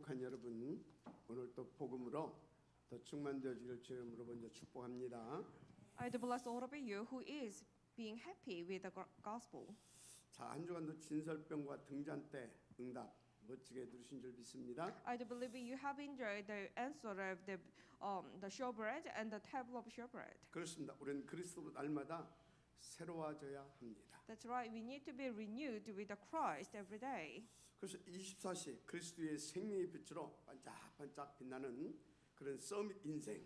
행복한 여러분, 오늘 또 복음으로 더 충만되어지길 주 이름으로 먼저 축복합니다. I do bless all of you who is being happy with the gospel. 자, 한 주간도 진설병과 등잔 때 응답 멋지게 들으신 줄 믿습니다. I do believe you have enjoyed the answer of the showbread and the table of showbread. 그렇습니다. 우리는 그리스도 날마다 새로워져야 합니다. That's right. We need to be renewed with the Christ every day. 그래서 24시 그리스도의 생명의 빛으로 반짝반짝 빛나는 그런 서밋 인생,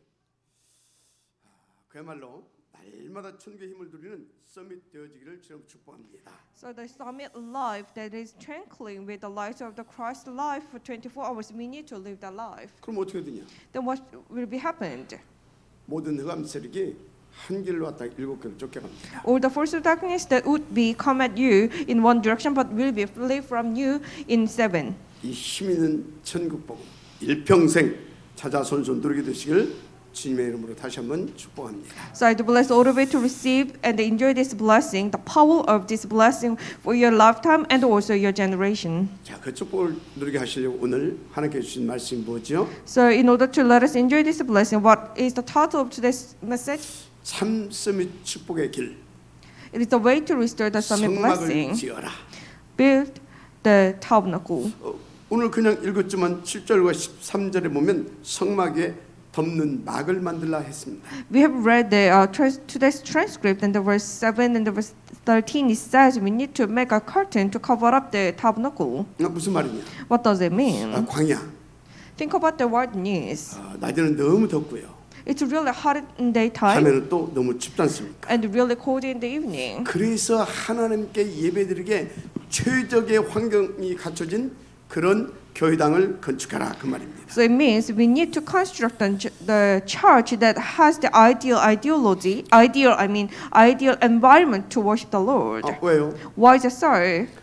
그야말로 날마다 천국의 힘을 누리는 서밋 되어지기를 주님 축복합니다. So the summit life that is twinkling with the light of the Christ life for 24 hours, we need to live that life. 그럼 어떻게 되냐? Then what will be happened? 모든 흑암 세력이 한 길로 왔다 일곱 길로 쫓겨갑니다. All the force of darkness that would be come at you in one direction, but will be flee from you in seven. 이 힘 있는 천국 복음 일평생 찾아 손손 누리게 되시길 주님의 이름으로 다시 한번 축복합니다. So I do bless all of you to receive and enjoy this blessing, the power of this blessing for your lifetime and also your generation. 자, 그 축복을 누리게 하시려고 오늘 하나님께 주신 말씀이 뭐죠? So in order to let us enjoy this blessing, what is the title of today's message? 참 서밋 축복의 길. It is the way to restore the summit 성막을 blessing. 지어라. Build the tabernacle. 오늘 그냥 읽었지만 7절과 13절에 보면 성막에 덮는 막을 만들라 했습니다. We have read the today's transcript and the verse 7 and the verse 13. It says we need to make a curtain to cover up the tabernacle. 무슨 말이냐? What does it mean? 광야. Think about the wilderness. 낮에는 너무 덥고요. It's really hot in daytime 밤에는 또 너무 춥지 않습니까? and really cold in the evening. 그래서 하나님께 예배드리게 최적의 환경이 갖춰진 그런 교회당을 건축하라 그 말입니다. So it means we need to construct the church that has the ideal environment to worship the Lord. 왜요? Why is it so?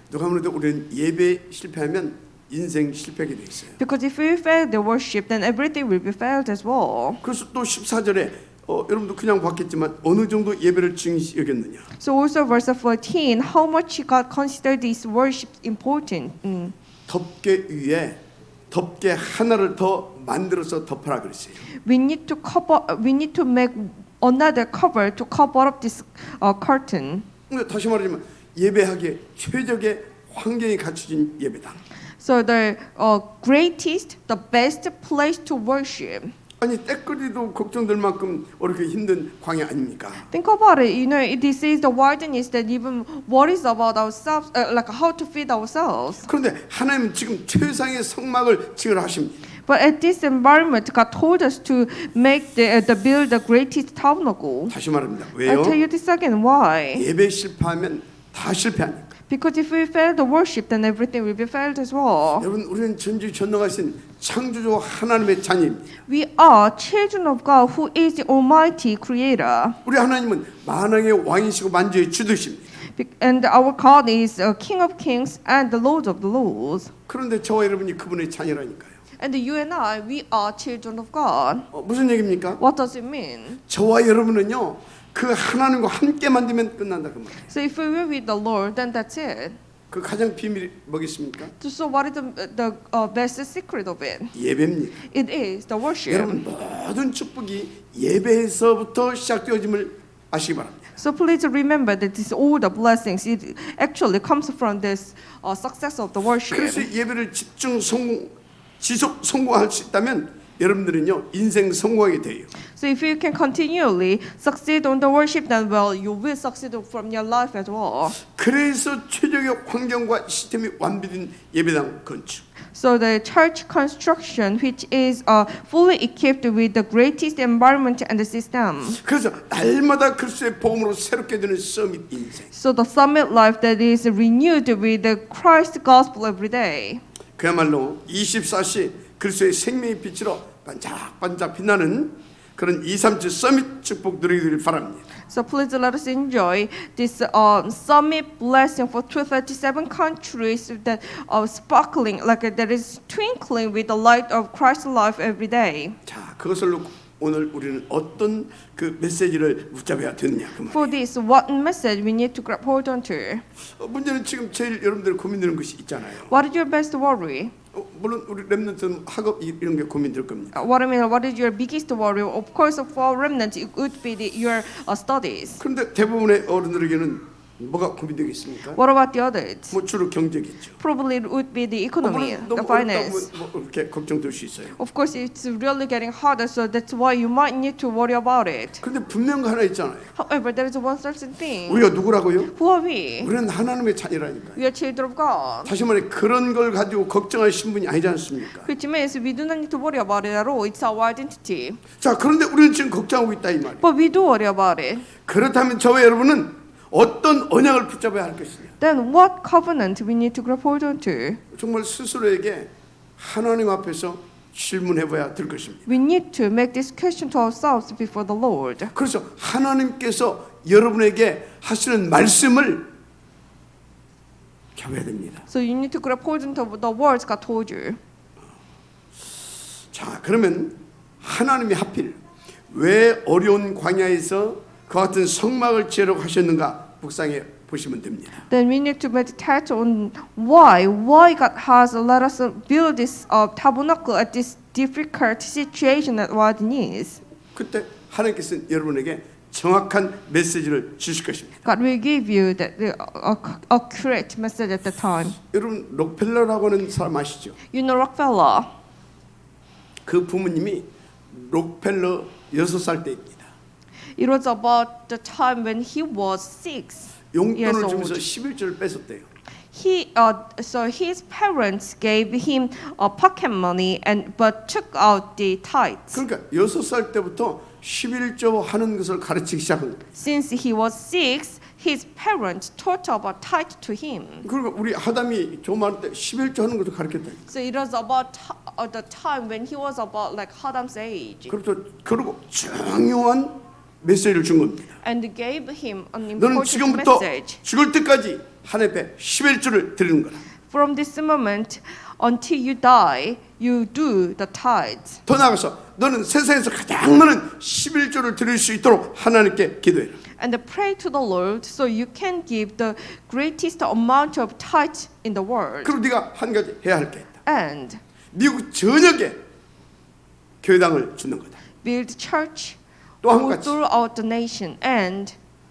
누가 아무래도 우리는 예배 실패하면 인생 실패하게 돼 있어요. Because if we fail the worship, then everything will be failed as well. 그래서 또 14절에 여러분도 그냥 봤겠지만 어느 정도 예배를 중요시 여겼느냐. So also verse 14, how much God considered this worship important. 덮개 위에 덮개 하나를 더 만들어서 덮으라 그랬어요. We need to make another cover to cover up this curtain. 근데 다시 말하자면 예배하기에 최적의 환경이 갖춰진 예배당. So the greatest, the best place to worship. 아니 때거리도 걱정될 만큼 이렇게 힘든 광야 아닙니까? Think about it. You know, this is the wilderness that even worries about ourselves, like how to feed ourselves. 그런데 하나님은 지금 최상의 성막을 지으라 하십니다. But at this environment, God told us to make build the greatest tabernacle. 다시 말합니다. I'll 왜요? tell you this again. Why? 예배 실패하면 다 실패하니까. Because if we fail the worship, then everything will be failed as well. 여러분, 우리는 전지전능하신 창조주 하나님의 자녀입니다. We are children of God, who is the Almighty Creator. 우리 하나님은 만왕의 왕이시고 만주의 주되십니다. And our God is a King of Kings and the Lord of the Lords. 그런데 저와 여러분이 그분의 자녀라니까요. And you and I, we are children of God. 무슨 얘기입니까? What does it mean? 저와 여러분은요, 그 하나님과 함께 만들면 끝난다 그 말이에요. So if we were with the Lord, then that's it. 그 가장 비밀이 뭐겠습니까? So what is the best secret of it? 예배입니다. It is the worship. 여러분 모든 축복이 예배에서부터 시작되어짐을 아시기 바랍니다. So please remember that this all the blessings it actually comes from this success of the worship. 그래서 예배를 지속 성공할 수 있다면 여러분들은요 인생 성공하게 돼요. So if you can continually succeed on the worship, then well, you will succeed from your life as well. 그래서 최적의 환경과 시스템이 완비된 예배당 건축. So the church construction, which is fully equipped with the greatest environment and the system. 그래서 날마다 그리스도의 복음으로 새롭게 되는 서밋 인생. So the summit life that is renewed with the Christ gospel every day. 그야말로 24시 그리스도의 생명의 빛으로 반짝반짝 빛나는 그런 237 서밋 축복 누리기를 바랍니다. So please let us enjoy this summit blessing for 237 countries that are sparkling, like that is twinkling with the light of Christ's life every day. 자, 그것을 놓고 오늘 우리는 어떤 그 메시지를 붙잡아야 되느냐 그 For 말이에요. this, what message we need to grab hold onto? 문제는 지금 제일 여러분들 고민되는 것이 있잖아요. What is your best worry? 물론 우리 렘넌트는 학업 이런 게 고민될 겁니다. What I mean, what is your biggest worry? Of course, for remnant, it would be your studies. 그런데 대부분의 어른들에게는 뭐가 고민되겠습니까? What about the others? 뭐 주로 경제겠죠. Probably it would be the economy, 물론 the 너무 어렵다고 finance. 뭐 이렇게 걱정될 수 있어요. Of course, it's really getting harder, so that's why you might need to worry about it. 그런데 분명한 거 하나 있잖아요. However, there is one certain thing. 우리가 누구라고요? Who are we? 우리는 하나님의 자녀라니까요. We are children of God. 다시 말해 그런 걸 가지고 걱정할 신분이 아니지 않습니까? Which means we do not need to worry about it at all. It's our identity. 자, 그런데 우리는 지금 걱정하고 있다 이 말이에요. But we do worry about it. 그렇다면 저와 여러분은 어떤 언약을 붙잡아야 할 것이냐? Then what covenant we need to grab hold onto? 정말 스스로에게 하나님 앞에서 질문해봐야 될 것입니다. We need to make this question to ourselves before the Lord. 그래서 하나님께서 여러분에게 하시는 말씀을 잡아야 됩니다. So you need to grab hold onto the words God told you. 자, 그러면 하나님이 하필 왜 어려운 광야에서 그 같은 성막을 지으려고 하셨는가 묵상해 보시면 됩니다. Then we need to meditate on why God has let us build this tabernacle at this difficult situation that what it is. 그때 하나님께서는 여러분에게 정확한 메시지를 주실 것입니다. God will give you that accurate message at the time. 여러분 록펠러라고 하는 사람 아시죠? You know Rockefeller. 그 부모님이 록펠러 6살 때입니다. It was about the time when he was 6 years 용돈을 old. 주면서 11조를 뺏었대요. So his parents gave him pocket money but took out the tithes. 그러니까 6살 때부터 11조 하는 것을 가르치기 시작한 거예요. Since he was 6, his parents taught about tithe to him. 그리고 우리 아담이 조만할 때 11조 하는 것도 가르쳤다. So it was about the time when he was about like Adam's age, 그리고 중요한 메시지를 준 겁니다. and gave him an 너는 important 지금부터 message. 죽을 때까지 하나님 앞에 11조를 드리는 거라. From this moment until you die, you do the tithes. 더 나아가서 너는 세상에서 가장 많은 11조를 드릴 수 있도록 하나님께 기도해라. And pray to the Lord so you can give the greatest amount of tithe in the world. 그리고 네가 한 가지 해야 할 게 있다. And 미국 전역에 교회당을 짓는 거다. build church 또 한 all 가지, throughout the nation.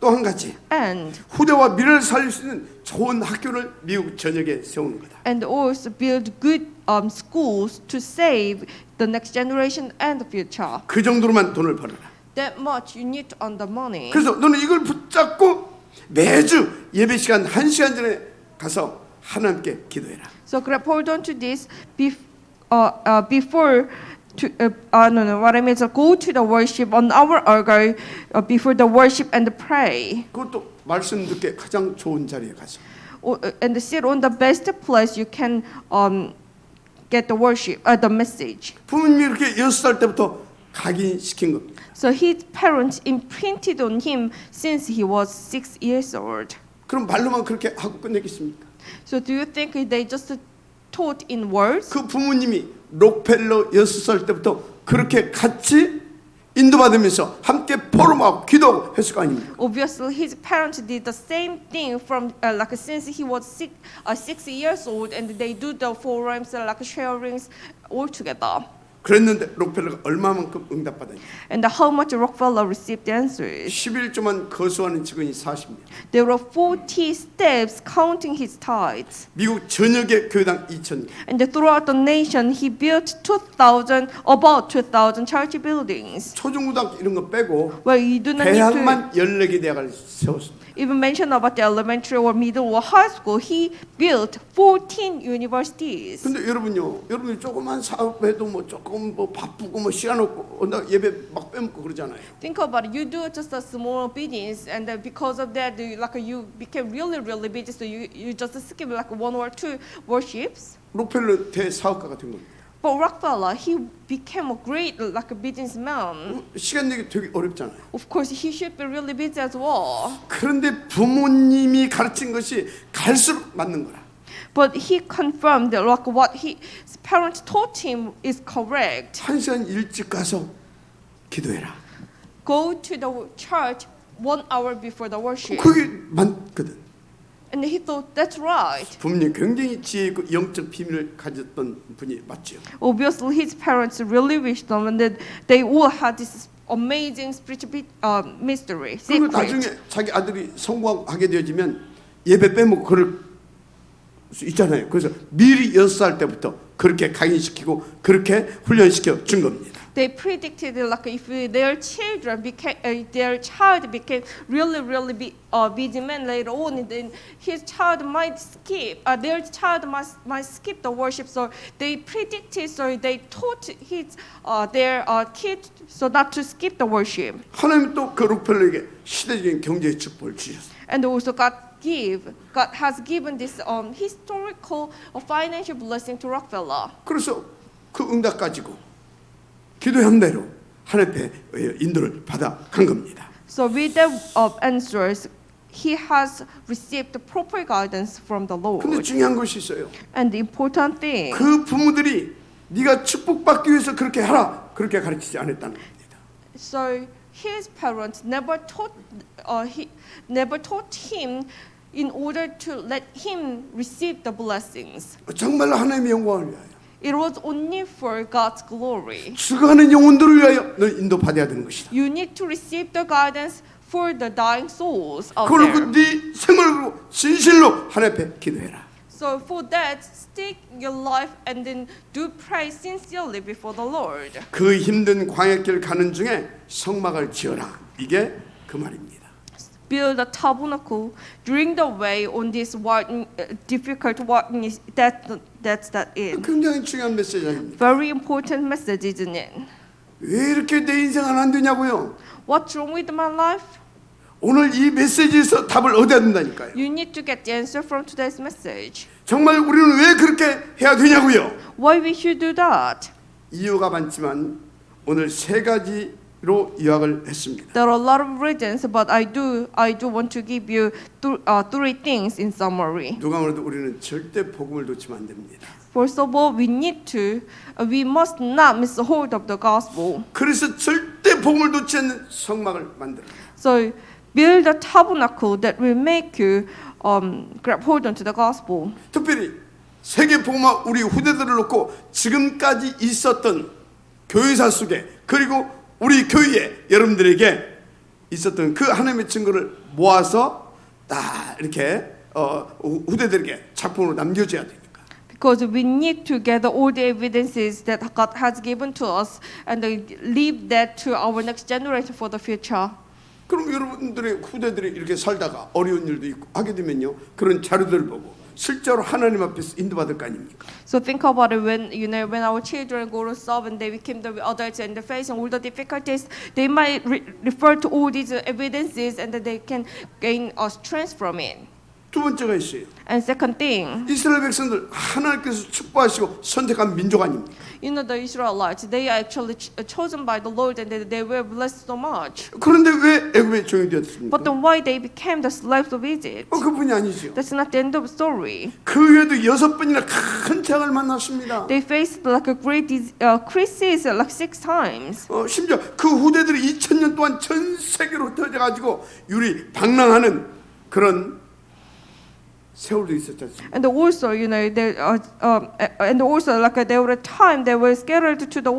또 한 가지. And 후대와 미래를 살릴 수 있는 좋은 학교를 미국 전역에 세우는 거다. also build good schools to save the next generation and the future. 그 정도로만 돈을 벌어라. That much you need to earn the money. 그래서 너는 이걸 붙잡고 매주 예배 시간 1시간 전에 가서 하나님께 기도해라. So grab hold on to this before to what I mean is go to the worship on our altar before the worship and pray. 그것도 말씀 듣게 가장 좋은 자리에 가서. And sit on the best place you can get the worship, the message. 부모님이 이렇게 6살 때부터 각인시킨 겁니다. So his parents imprinted on him since he was 6 years old. 그럼 말로만 그렇게 하고 끝내겠습니까? So do you think they just taught in words? 그 부모님이 록펠러 6살 때부터 그렇게 같이 인도받으면서 함께 포럼하고 기도하고 했을 거 아닙니까? Obviously, his parents did the same thing from like since he was 6 years old, and they do the forums like sharings all together. 그랬는데 록펠러가 얼마만큼 응답받았냐? And how much Rockefeller received the answers? 11조만 거수하는 직원이 40명. There were 40 steps counting his tithes. 미국 전역의 교회당 2,000명. And throughout the nation, he built about 2,000 church buildings. 초중고등학교 이런 거 빼고 Well, you do not need to 대학만 14개 대학을 세웠습니다. even mention about the elementary or middle or high school. He built 14 universities. 근데 여러분이 조그만 사업해도 뭐 조금 뭐 바쁘고 뭐 시간 없고 나 예배 막 빼먹고 그러잖아요. Think about it. You do just a small business, and because of that, you became really busy. So you just skip like 1 or 2 worships. 록펠러 대사업가가 된 겁니다. But Rockefeller, he became a great like a businessman. 시간 내기 되게 어렵잖아요. Of course, he should be really busy as well. 그런데 부모님이 가르친 것이 갈수록 맞는 거라. But he confirmed that like what his parents taught him is correct. 1시간 일찍 가서 기도해라. Go to the church 1 hour before the worship. 그게 맞거든. And he thought that's right. 분명히 굉장히 지혜 있고 영적 비밀을 가졌던 분이 맞죠. Obviously, his parents really wished them, and that they all had this amazing spiritual mystery, 그리고 secret. 나중에 자기 아들이 성공하게 되어지면 예배 빼먹고 그럴 수 있잖아요. 그래서 미리 6살 때부터 그렇게 각인시키고 그렇게 훈련시켜 준 겁니다. They predicted like if their children became their child became really busy man later on, then his child might skip. Their child might skip the worship. So they predicted. So they taught their kid so not to skip the worship. 하나님 또 그 록펠러에게 시대적인 경제의 축복을 주셨어요. And also God has given this historical financial blessing to Rockefeller. 그래서 그 응답 가지고 기도한 대로 하나님 앞에 인도를 받아 간 겁니다. So with the answers, he has received the proper guidance from the 근데 Lord. 중요한 것이 있어요. And the important thing, 그 부모들이 네가 축복받기 위해서 그렇게 하라 그렇게 가르치지 않았다는 겁니다. so his parents never taught him in order to let him receive the blessings. 정말로 하나님의 영광을 위하여 It was only for God's glory. 죽어가는 영혼들을 위하여 너 인도받아야 되는 것이다. You need to receive the guidance for the dying souls out 그리고 there. 네 생활로 진실로 하나님 앞에 기도해라. So for that, stick your life and then do pray sincerely before the Lord. 그 힘든 광야길 가는 중에 성막을 지어라. 이게 그 말입니다. Build a tabernacle during the way on this difficult walking. That's it. 굉장히 중요한 메시지 아닙니까? Very important message, isn't it? 왜 이렇게 내 인생은 안 되냐고요? What's wrong with my life? 오늘 이 메시지에서 답을 얻어야 된다니까요. You need to get the answer from today's message. 정말 우리는 왜 그렇게 해야 되냐고요? Why we should do that? 이유가 많지만 오늘 세 가지로 요약을 했습니다. There are a lot of reasons, but I do want to give you three things in summary. 누가 뭐래도 우리는 절대 복음을 놓치면 안 됩니다. First of all, we must not miss the hold of the gospel. 그래서 절대 복음을 놓지 않는 성막을 만들어라. So build a tabernacle that will make you grab hold onto the gospel. 특별히 세계 복음화 우리 후대들을 놓고 지금까지 있었던 교회사 속에 그리고 우리 교회에 여러분들에게 있었던 그 하나님의 증거를 모아서 다 이렇게 후대들에게 작품으로 남겨줘야 되니까. Because we need to gather all the evidences that God has given to us and leave that to our next generation for the future. 그럼 여러분들의 후대들이 이렇게 살다가 어려운 일도 있고 하게 되면요 그런 자료들을 보고 실제로 하나님 앞에서 인도받을 거 아닙니까? So think about it when our children go to serve and they become the adults and they're facing all the difficulties, they might refer to all these evidences and that they can gain strength from it. 두 번째가 있어요. And second thing, 이스라엘 백성들 하나님께서 축복하시고 선택한 민족 아닙니까? the Israelites, they are actually chosen by the Lord and they were blessed so much. 그런데 왜 애굽의 종이 되었습니까? But then why they became the slaves of Egypt? 그분이 아니죠. That's not the end of the story. 그 후에도 6번이나 큰 재앙을 만났습니다. They faced like a great crisis like 6 times. 심지어 그 후대들이 2000년 동안 전 세계로 흩어져 가지고 유리 방랑하는 그런 세월도 있었지 않습니까? And also, and also like there were a time they were scattered to the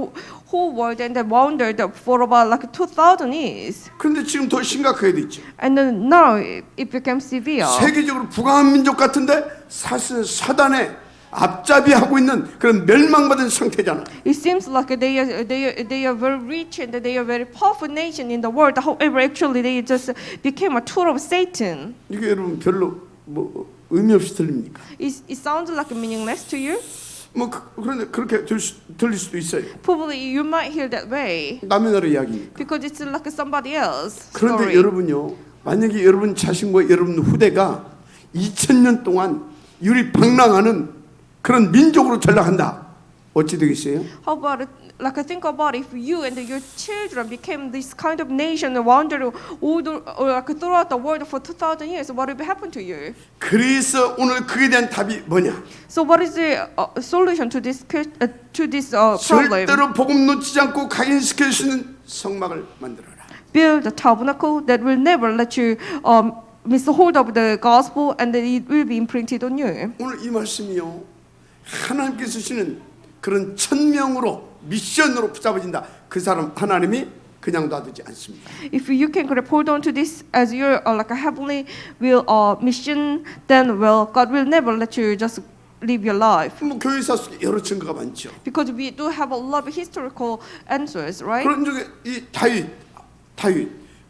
whole world and they wandered for about like 2,000 years. 그런데 지금 더 심각하게 돼 있죠. And then now it became severe. 세계적으로 부강한 민족 같은데 사실 사단의 앞잡이하고 있는 그런 멸망받은 상태잖아. It seems like they are very rich and they are very powerful nation in the world. However, actually they just became a tool of Satan. 이게 여러분 별로 뭐 의미 없이 들립니까? It sounds like meaningless to you. 뭐 그런데 그렇게 들릴 수도 있어요. Probably you might hear that way 남의 나라 이야기니까. because it's like somebody else 그런데 story. 여러분요, 만약에 여러분 자신과 여러분 후대가 2000년 동안 유리 방랑하는 그런 민족으로 전락한다. 어찌 되겠어요? How about it? Like think about if you and your children became this kind of nation and wandered throughout the world for 2,000 years, what will happen to you? 그래서 오늘 그에 대한 답이 뭐냐? So what is the solution to this problem? 절대로 복음 놓치지 않고 각인시킬 수 있는 성막을 만들어라. Build a tabernacle that will never let you miss hold of the gospel, and then it will be imprinted on you. 오늘 이 말씀이요, 하나님께서 주시는 그런 천명으로 미션으로 붙잡아진다. 그 사람 하나님이 그냥 놔두지 않습니다. If you can grab hold on to this as your like a heavenly will or mission, then well, God will never let you just live your life. 뭐 교회사 속에 여러 증거가 많죠. Because we do have a lot of historical answers, right? 그런 중에 이 다윗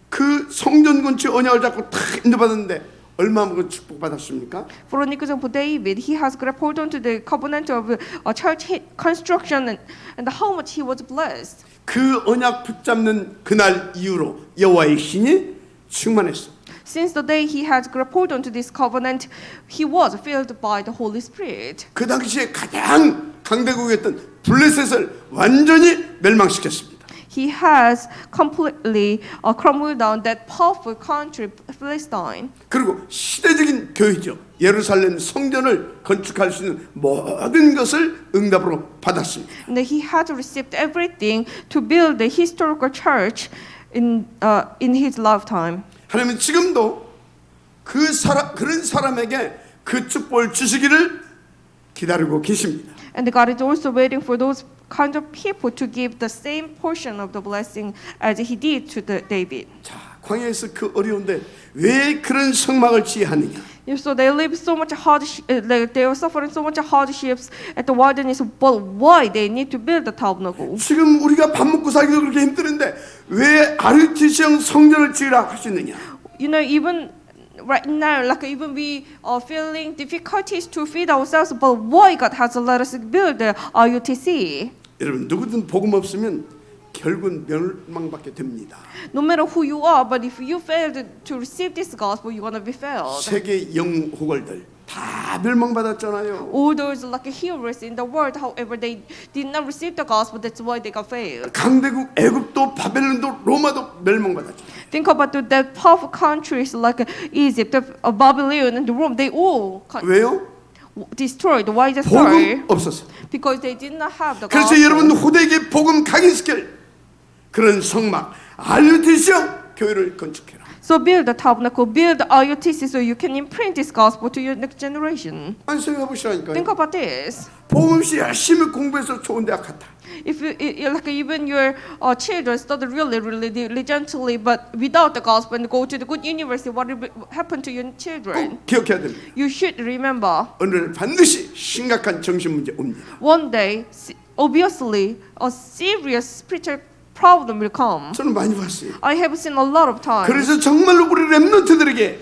그 성전 건축 언약을 잡고 탁 인도받았는데 얼마만큼 축복받았습니까? For an example, David, he has grabbed hold on to the covenant of church construction, and how much he was blessed. 그 언약 붙잡는 그날 이후로 여호와의 신이 충만했어. Since the day he had grabbed hold on to this covenant, he was filled by the Holy Spirit. 그 당시에 가장 강대국이었던 블레셋을 완전히 멸망시켰습니다. He has completely crumbled down that powerful country, Palestine. 그리고 시대적인 교회죠. 예루살렘 성전을 건축할 수 있는 모든 것을 응답으로 받았습니다. And he had received everything to build the historical church in his lifetime. 하나님은 지금도 그런 사람에게 그 축복을 주시기를 기다리고 계십니다. And God is also waiting for those kind of people to give the same portion of the blessing as he did to David. 자, 광야에서 그 어려운데 왜 그런 성막을 지어하느냐? So they live so much hardship, they are suffering so much hardships at the wilderness. But why they need to build the tabernacle? 지금 우리가 밥 먹고 살기도 그렇게 힘드는데 왜 아르티시형 성전을 지으라 하시느냐? You know, even right now, like even we are feeling difficulties to feed ourselves, but why God has let us build the RUTC? 여러분 누구든 복음 없으면 결국은 멸망받게 됩니다. No matter who you are, but if you fail to receive this gospel, you're gonna be failed. 세계 영호걸들 다 멸망받았잖아요. All those like heroes in the world, however, they did not receive the gospel. That's why they got failed. 강대국 애굽도 바벨론도 로마도 멸망받았죠. Think about the powerful countries like Egypt, Babylon, and Rome. They all 왜요? destroyed. Why the story? 복음 없었어. Because they did not have the 그래서 gospel. 여러분 후대에게 복음 각인시킬 그런 성막 RUTC형 교회를 건축해라. So build the tabernacle, build the RUTC, so you can imprint this gospel to your next generation. 안 생각해 보시라니까요. Think about this. 복음 없이 열심히 공부해서 좋은 대학 갔다. If like even your children study really diligently, but without the gospel and go to the good university, what will happen to your children? 꼭 기억해야 됩니다. You should remember. 어느 날 반드시 심각한 정신 문제 옵니다. One day, obviously, a serious spiritual problem will come. 저는 많이 봤어요. I have seen a lot of times. 그래서 정말로 우리 렘넌트들에게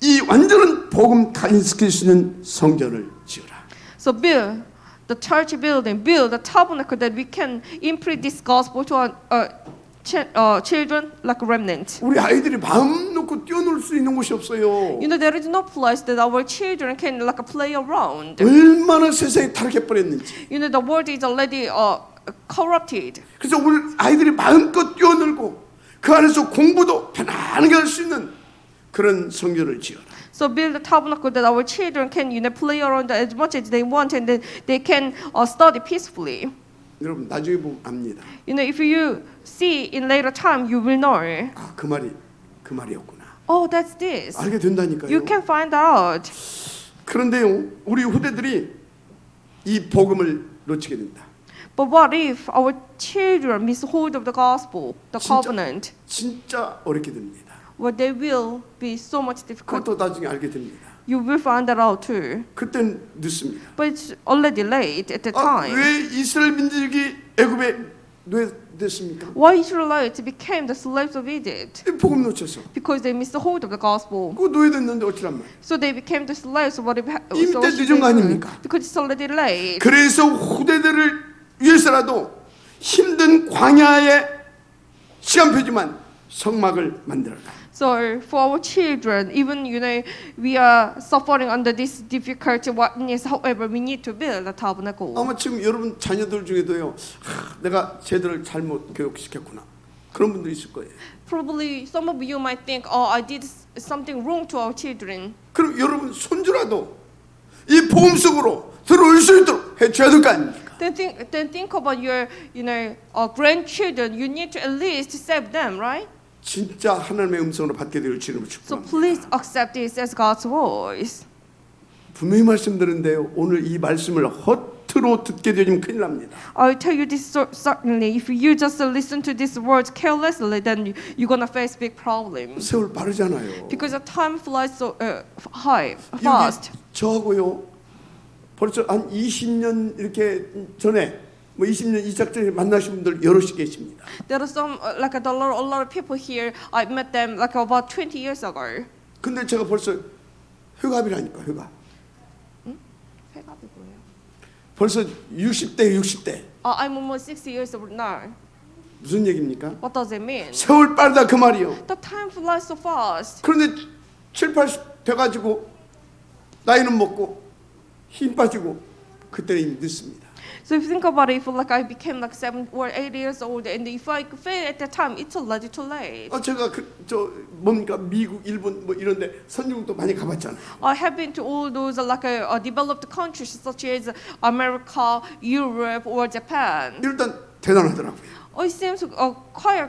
이 완전한 복음 각인시킬 수 있는 성전을 지어라. So build the church building, build the tabernacle that we can imprint this gospel to our children like remnant. 우리 아이들이 마음 놓고 뛰어놀 수 있는 곳이 없어요. You know, there is no place that our children can like play around. 얼마나 세상이 타락해 버렸는지. You know, the world is already corrupted. 그래서 우리 아이들이 마음껏 뛰어놀고 그 안에서 공부도 편안하게 할 수 있는 그런 성전을 지어라. So build a tabernacle that our children can, you know, play around as much as they want, and then they can study peacefully. 여러분 나중에 보면 압니다. You know, if you see in later time, you will know. 아, 그 말이었구나. Oh, that's this. 알게 된다니까요. You can find out. 그런데요, 우리 후대들이 이 복음을 놓치게 된다. But what if our children miss hold of the gospel, the 진짜. covenant? 진짜 어렵게 됩니다. Well, they will be so much difficult. 그것도 나중에 알게 됩니다. You will find that out too. 그땐 늦습니다. But it's already late at the time. 왜 이스라엘 민족이 애굽에 노예됐습니까? Why Israelites became the slaves of Egypt? 복음 놓쳐서. Because they missed the hold of the gospel. 그 노예됐는데 어찌란 말? So they became the slaves of what 이미 때 늦은 거 아닙니까? Because it's already late. 그래서 후대들을 위해서라도 힘든 광야의 시간표지만 성막을 만들어라. So for our children, even you know we are suffering under this difficult wilderness. However, we need to build a tabernacle. 아마 지금 여러분 자녀들 중에도요, 내가 쟤들을 잘못 교육시켰구나. 그런 분도 있을 거예요. Probably some of you might think, oh, I did something wrong to our children. 그럼 여러분 손주라도 이 복음 속으로 들어올 수 있도록 해줘야 될 거 아닙니까? Then think about your, you know, grandchildren. You need to at least save them, right? 진짜 하나님의 음성으로 받게 되길 주님을 So 축복합니다. please accept this as God's voice. 분명히 말씀드렸는데요. 오늘 이 말씀을 허투루 듣게 되면 큰일 납니다. I'll tell you this certainly. If you just listen to these words carelessly, then you're gonna face big problems. 세월 빠르잖아요. Because the time flies so fast. 여기 저하고요. 벌써 한 20년 이렇게 전에 뭐 20년 이작 전에 만나신 분들 여럿이 계십니다. There are some like a lot of people here. I met them like about 20 years ago. 근데 제가 벌써 회갑이라니까 회갑. 회갑이 뭐예요? 벌써 60대. I'm almost 60 years old now. 무슨 얘기입니까? What does it mean? 세월 빠르다 그 말이요. The time flies so fast. 그런데 7, 80 돼가지고 나이는 먹고 힘 빠지고 그때는 이미 늦습니다. So if you think about it, if like I became like 7 or 8 years old, and if I fail at that time, it's already too late. 제가 저 뭡니까 미국, 일본 뭐 이런데 선진국도 많이 가봤잖아요. I have been to all those like developed countries such as America, Europe, or Japan. 일단 대단하더라고요. It seems quite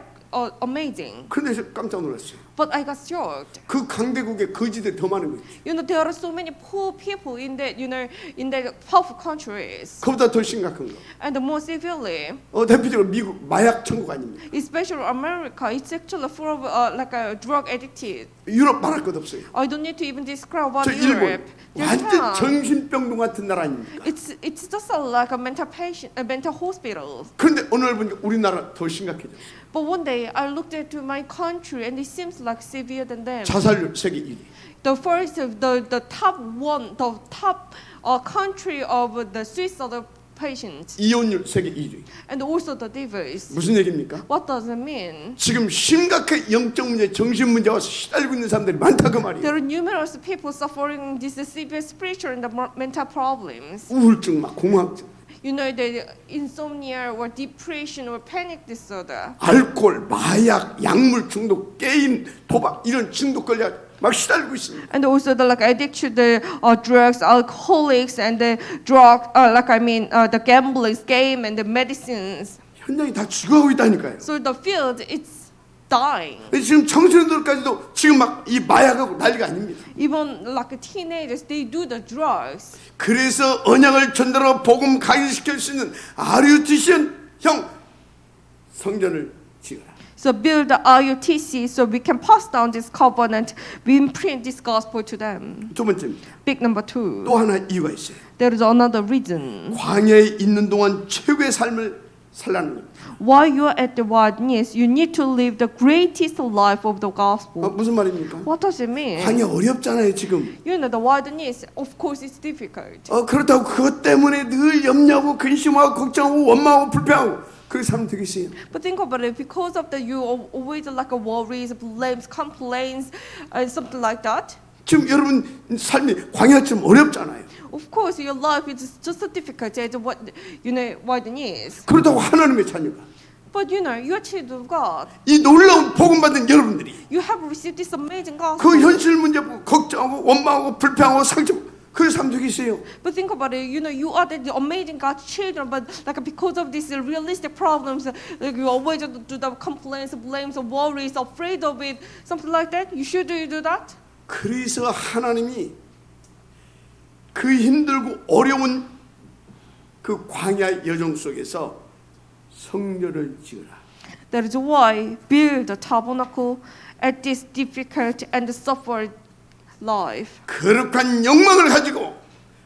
amazing. 그런데 저 깜짝 놀랐어요. But I got shocked. 그 강대국에 거지들이 더 많은 거예요. You know, there are so many poor people in that, in the powerful countries. 그보다 더 심각한 거. And more severely, 대표적으로 미국 마약 천국 아닙니까? especially America, it's actually full of like a drug addicted. 유럽 말할 것 없어요. I don't need to even describe about 저 Europe. 일본 완전 정신병동 같은 나라 아닙니까? It's just like a mental patient, a mental hospital. 그런데 오늘 보니까 우리나라 더 심각해졌어요. But one day I looked into my country and it seems like severe than them. 자살률 세계 1위. The first, the top one, the top country of the suicide patients, 이혼율 세계 1위. and also the divorce. 무슨 얘기입니까? What does it mean? 지금 심각한 영적 문제, 정신 문제와 시달리고 있는 사람들이 많다 그 말이에요. There are numerous people suffering this severe spiritual and mental problems. 우울증, 막 공황증, You know, the insomnia or depression or panic disorder. 알코올, 마약, 약물 중독, 게임, 도박 이런 중독 걸려 막 시달리고 있습니다. And also the like addiction, the drugs, alcoholics, and the drug, the gambling, game, and the medicines. 현장이 다 죽어가고 있다니까요. So the field, it's dying. 지금 청소년들까지도 지금 막 이 마약하고 난리가 아닙니다. Even like teenagers, they do the drugs. 그래서 언약을 전달하고 복음 각인시킬 수 있는 RUTC형 성전을 지어라. So build the IUTC so we can pass down this covenant, we imprint this gospel to them. 두 번째입니다. Big number 2. 또 하나 이유가 있어요. There is another reason. 광야에 있는 동안 최고의 삶을 살라는 겁니다. While you are at the wilderness, you need to live the greatest life of the gospel. 무슨 말입니까? What does it mean? 광야 어렵잖아요 지금. You know, the wilderness, of course, it's difficult. 그렇다고 그것 때문에 늘 염려하고 근심하고 걱정하고 원망하고 불평하고 그렇게 살면 되겠어요? But think about it, because of the you always like worries, blames, complaints, and something like that. 지금 여러분 삶이 광야처럼 어렵잖아요. Of course, your life is just as difficult as what wilderness. 그렇다고 하나님의 자녀가 But you know, you're children of God. 이 놀라운 복음 받은 여러분들이 You have received this amazing gospel. 그 현실 문제 보고 걱정하고 원망하고 불평하고 상처 그래서 삶 되겠어요? But think about it, you know, you are the amazing God's children, but like because of these realistic problems, like you always do the complaints, blames, worries, afraid of it, something like that. You should do that. 그래서 하나님이 그 힘들고 어려운 그 광야 여정 속에서 성전을 지으라. That is why build a tabernacle at this difficult and suffered life. 거룩한 욕망을 가지고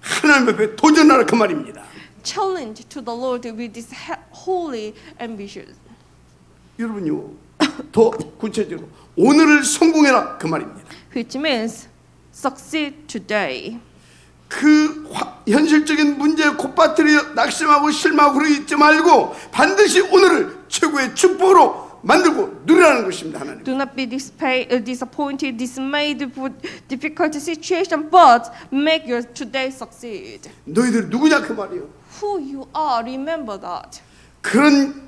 하나님 앞에 도전하라 그 말입니다. Challenge to the Lord with this holy ambition. 여러분요 더 구체적으로 오늘을 성공해라 그 말입니다. Which means succeed today. 그 현실적인 문제에 곧바뜨려 낙심하고 실망하고 그러고 있지 말고 반드시 오늘을 최고의 축복으로 만들고 누리라는 것입니다. 하나님. Do not be disappointed, dismayed with difficult situation, but make your today succeed. 너희들 누구냐 그 말이요. Who you are, remember that. 그런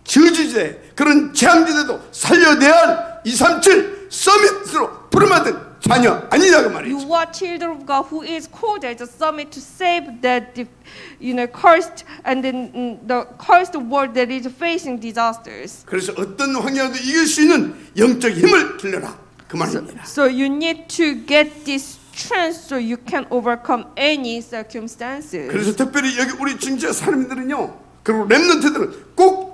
저주제, 그런 재앙지대도 살려내야 할 237 서밋으로 부름받은 자녀 아니냐 그 You 말이죠. are children of God who is called as a summit to save the cursed and then the cursed world that is facing disasters. 그래서 어떤 환경도 이길 수 있는 영적 힘을 길러라 그 말입니다. So you need to get this strength so you can overcome any circumstances. 그래서 특별히 여기 우리 중재 사람들은요, 그리고 렘넌트들은 꼭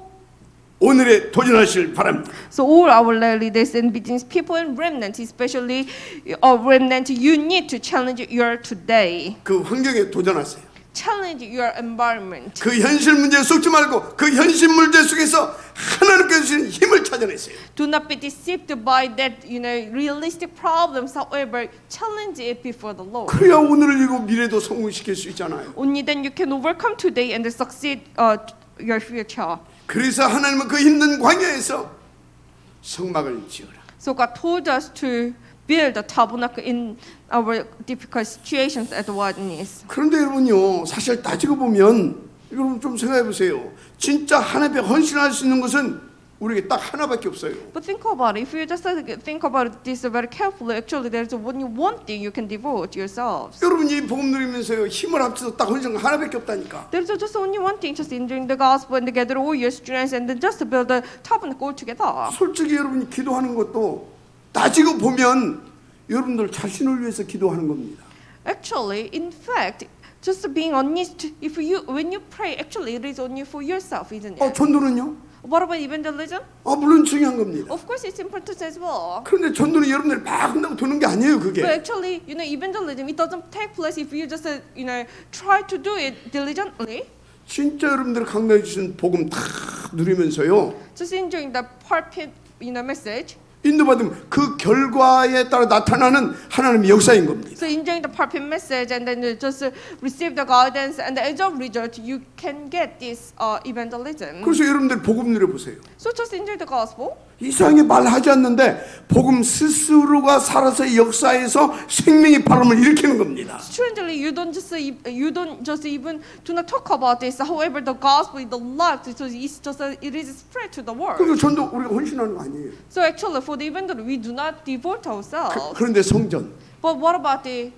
오늘에 도전하시길 바랍니다. So all our leaders and business people and remnant, especially remnant, you need to challenge your today. 그 환경에 도전하세요. Challenge your environment. 그 현실 문제에 속지 말고 그 현실 문제 속에서 하나님께서 주시는 힘을 찾아내세요. Do not be deceived by that, realistic problems. However, challenge it before the Lord. 그래야 오늘을 이고 미래도 성공시킬 수 있잖아요. Only then you can overcome today and succeed your future. 그래서 하나님은 그 힘든 광야에서 성막을 지어라. So God told us to build a tabernacle in our difficult situations at the wilderness. 그런데 여러분요, 사실 따지고 보면 여러분 좀 생각해 보세요. 진짜 하나님 앞에 헌신할 수 있는 것은 우리에게 딱 하나밖에 없어요. But think about it. If you just think about this very carefully, actually there's only one thing you can devote yourselves. 여러분 이 복음 누리면서요, 힘을 합쳐서 딱 헌신 하나밖에 없다니까. There's just only one thing, just entering the gospel and gather all your strengths and then just build the tabernacle together. 솔직히 여러분이 기도하는 것도 따지고 보면 여러분들 자신을 위해서 기도하는 겁니다. Actually, in fact, just being honest, when you pray, actually it is only for yourself, isn't it? 전도는요? What about evangelism? 물론 중요한 겁니다. Of course, it's important as well. 그런데 전도는 여러분들이 막 한다고 되는 게 아니에요, But 그게. actually, evangelism, it doesn't take place if you just, try to do it diligently. 진짜 여러분들 강단해 주신 복음 다 누리면서요, Just enjoying the pulpit, message. 인도받으면 그 결과에 따라 나타나는 하나님의 역사인 겁니다. So enjoying the pulpit message and then you just receive the guidance and as a result, you can get this evangelism. 그래서 여러분들 복음 누려보세요. So just enjoy the gospel. 이상하게 말하지 않는데 복음 스스로가 살아서 역사에서 생명의 바람을 일으키는 겁니다. Strangely, you don't just even do not talk about this. However, the gospel is the life. So it is spread to the world. 그러니까 전도 우리가 헌신하는 거 아니에요. So actually, for the evangelism, we do not devote ourselves. 그런데 성전, But what about the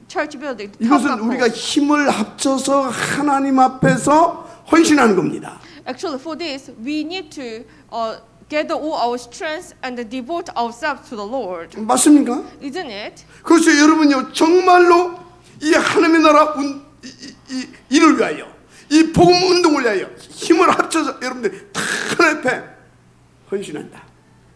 church building? 이것은 tabernacle? 우리가 힘을 합쳐서 하나님 앞에서 헌신하는 겁니다. Actually, for this, we need to gather all our strength and devote ourselves to the Lord. 맞습니까? Isn't it? 그래서 여러분요, 정말로 이 하나님의 나라 일을 위하여, 이 복음 운동을 위하여 힘을 합쳐서 여러분들이 다 하나님 앞에 헌신한다.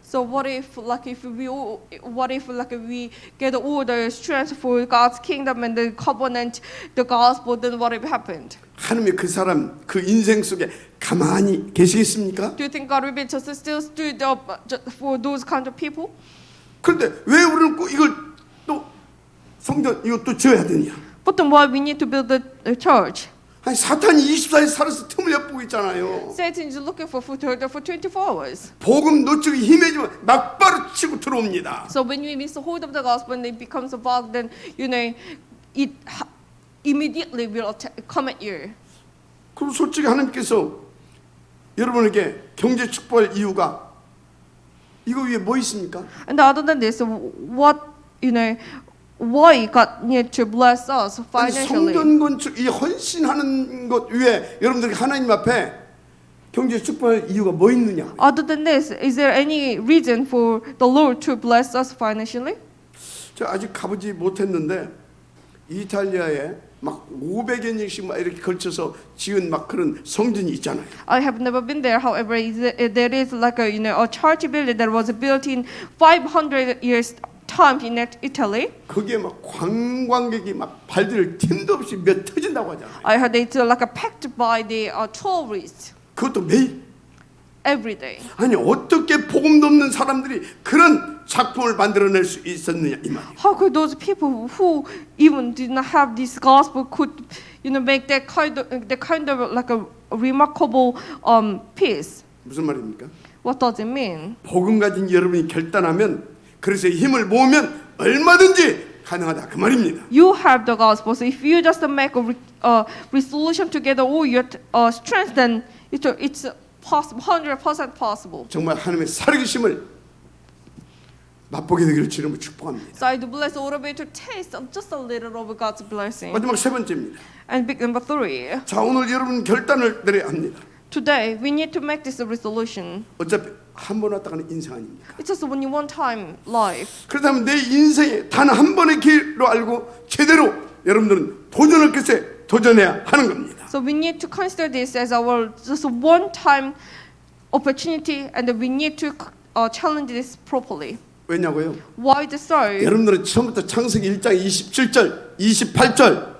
So what if we get all the strength for God's kingdom and the covenant, the gospel? Then what if happened? 하나님이 그 사람 그 인생 속에 가만히 계시겠습니까? Do you think God will be just still stood up for those kind of people? 그런데 왜 우리는 꼭 이걸 또 성전 이것도 지어야 되냐? But then why we need to build the church? 아니 사탄이 24시간 살아서 틈을 엿보고 있잖아요. Satan is looking for foothold for 24 hours. 복음 놓치고 힘해지면 막바로 치고 들어옵니다. So when we miss hold of the gospel and it becomes a bug, then it immediately will come at you. 그리고 솔직히 하나님께서 여러분에게 경제 축복할 이유가 이거 위에 뭐 있습니까? And other than this, why God need to bless us 아니, financially? 성전 건축 이 헌신하는 것 위에 여러분들이 하나님 앞에 경제 축복할 이유가 뭐 있느냐? Other than this, is there any reason for the Lord to bless us financially? 제가 아직 가보지 못했는데 이탈리아에 막 500여 년씩 막 이렇게 걸쳐서 지은 막 그런 성전이 있잖아요. I have never been there. However, there is like a church building that was built in 500 years time in Italy. 거기에 막 관광객이 막 발들을 틈도 없이 몇 터진다고 하잖아요. I heard it's like packed by the tourists 그것도 매일. every day. 아니 어떻게 복음도 없는 사람들이 그런 작품을 만들어낼 수 있었느냐 이 말이에요. How could those people who even did not have this gospel could, make that kind of like a remarkable piece? 무슨 말입니까? What does it mean? 복음 가진 여러분이 결단하면 그래서 힘을 모으면 얼마든지 가능하다 그 말입니다. You have the gospel, so if you just make a resolution together all your strength, then it's possible, 100% possible. 정말 하나님의 살아계심을 맛보게 되기를 주님을 축복합니다. So I do bless all of you to taste of just a little of God's blessing. 마지막 세 번째입니다. And big number 3. 자, 오늘 여러분 결단을 내려야 합니다. Today we need to make this a resolution. 어차피 한 번 왔다 가는 인생 아닙니까? It's just only one time life. 그렇다면 내 인생에 단 한 번의 기회로 알고 제대로 여러분들은 도전할 것에 도전해야 하는 겁니다. So we need to consider this as our just one time opportunity, and we need to challenge this properly. 왜냐고요? Why is it so? 여러분들은 처음부터 창세기 1장 27절, 28절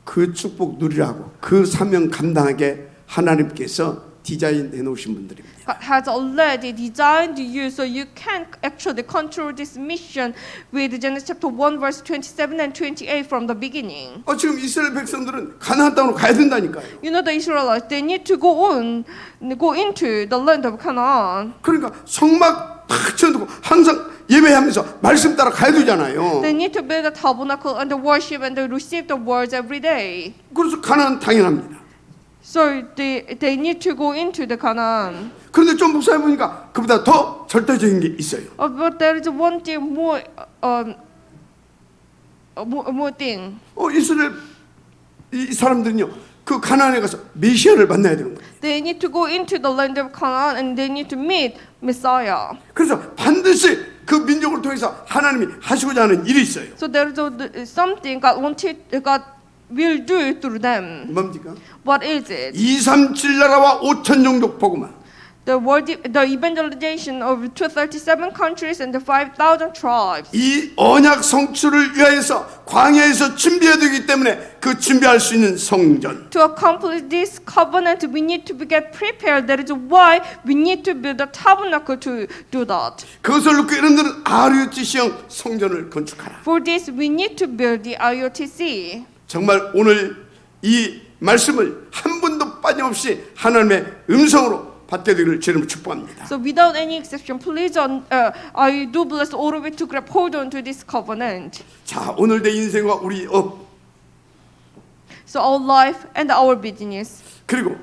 그 축복 누리라고 그 사명 감당하게 하나님께서 디자인해 놓으신 분들입니다. God has already designed you so you can actually control this mission with Genesis chapter 1 verse 27 and 28 from the beginning. 지금 이스라엘 백성들은 가나안 땅으로 가야 된다니까요. You know the Israelites, they need to go into the land of Canaan. 그러니까 성막 탁 쳐놓고 항상 예배하면서 말씀 따라 가야 되잖아요. They need to build a tabernacle and worship and receive the words every day. 그래서 가나안 당연합니다. So they need to go into the Canaan. 그런데 좀 목사님 보니까 그보다 더 절대적인 게 있어요. But there is one thing more thing. 이스라엘 이 사람들은요 그 가나안에 가서 메시아를 만나야 되는 거예요. They need to go into the land of Canaan and they need to meet Messiah. 그래서 반드시 그 민족을 통해서 하나님이 하시고자 하는 일이 있어요. So there is something God will do through them. 뭡니까? What is it? 237 나라와 5천 종족 복음화. The evangelization of 237 countries and the 5,000 tribes. 이 언약 성취를 위하여서 광야에서 준비해야 되기 때문에 그 준비할 수 있는 성전. To accomplish this covenant, we need to get prepared. That is why we need to build a tabernacle to do that. 그것을 놓고 여러분들은 RUTC형 성전을 건축하라. For this, we need to build the IOTC. 정말 오늘 이 말씀을 한 번도 빠짐없이 하나님의 음성으로 받게 되기를 주님을 축복합니다. So without any exception, please, I do bless all of you to grab hold on to this covenant. 자, 오늘 내 인생과 우리 So our life and our business. 그리고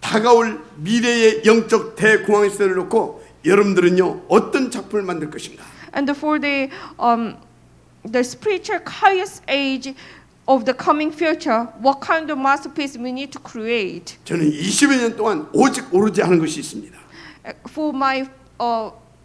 다가올 미래의 영적 대공황 시대를 놓고 여러분들은요 어떤 작품을 만들 것인가? And for the spiritual highest age of the coming future, what kind of masterpiece we need to create? 저는 20여 년 동안 오직 오로지 하는 것이 있습니다. For my